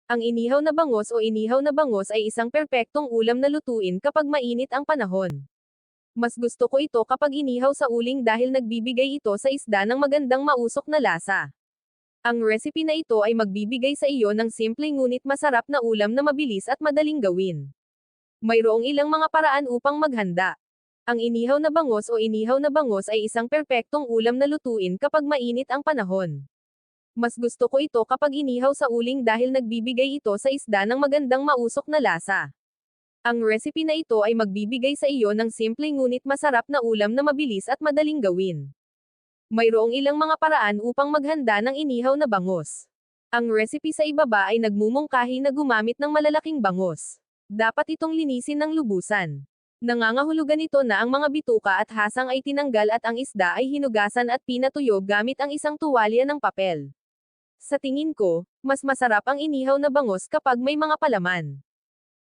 Ang inihaw na bangus o inihaw na bangus ay isang perpektong ulam na lutuin kapag mainit ang panahon. Mas gusto ko ito kapag inihaw sa uling dahil nagbibigay ito sa isda ng magandang mausok na lasa. Ang recipe na ito ay magbibigay sa iyo ng simple ngunit masarap na ulam na mabilis at madaling gawin. Mayroong ilang mga paraan upang maghanda. Ang inihaw na bangus o inihaw na bangus ay isang perpektong ulam na lutuin kapag mainit ang panahon. Mas gusto ko ito kapag inihaw sa uling dahil nagbibigay ito sa isda ng magandang mausok na lasa. Ang recipe na ito ay magbibigay sa iyo ng simple ngunit masarap na ulam na mabilis at madaling gawin. Mayroong ilang mga paraan upang maghanda ng inihaw na bangus. Ang recipe sa ibaba ay nagmumungkahi na gumamit ng malalaking bangus. Dapat itong linisin ng lubusan. Nangangahulugan ito na ang mga bituka at hasang ay tinanggal at ang isda ay hinugasan at pinatuyo gamit ang isang tuwalya ng papel. Sa tingin ko, mas masarap ang inihaw na bangus kapag may mga palaman.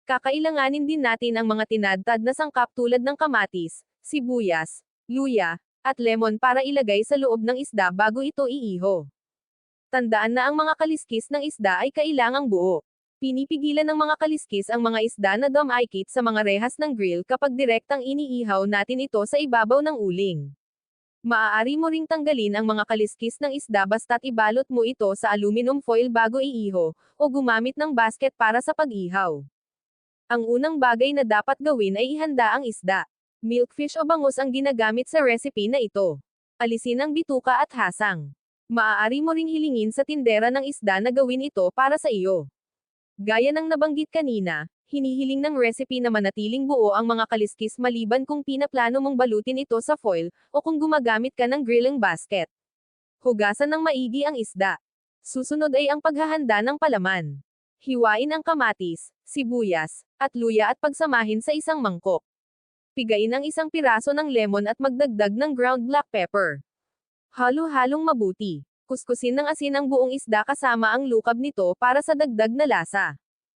Kakailanganin din natin ang mga tinadtad na sangkap tulad ng kamatis, sibuyas, luya, at lemon para ilagay sa loob ng isda bago ito iiho. Tandaan na ang mga kaliskis ng isda ay kailangang buo. Pinipigilan ng mga kaliskis ang mga isda na dumikit sa mga rehas ng grill kapag direktang iniihaw natin ito sa ibabaw ng uling. Maaari mo ring tanggalin ang mga kaliskis ng isda basta't ibalot mo ito sa aluminum foil bago iiho, o gumamit ng basket para sa pag-ihaw. Ang unang bagay na dapat gawin ay ihanda ang isda. Milkfish o bangus ang ginagamit sa recipe na ito. Alisin ang bituka at hasang. Maaari mo ring hilingin sa tindera ng isda na gawin ito para sa iyo. Gaya ng nabanggit kanina, hinihiling ng recipe na manatiling buo ang mga kaliskis maliban kung pinaplano mong balutin ito sa foil, o kung gumagamit ka ng grilling basket. Hugasan ng maigi ang isda. Susunod ay ang paghahanda ng palaman. Hiwain ang kamatis, sibuyas, at luya at pagsamahin sa isang mangkok. Pigain ang isang piraso ng lemon at magdagdag ng ground black pepper. Halo-halong mabuti. Kuskusin ng asin ang buong isda kasama ang lukab nito para sa dagdag na lasa.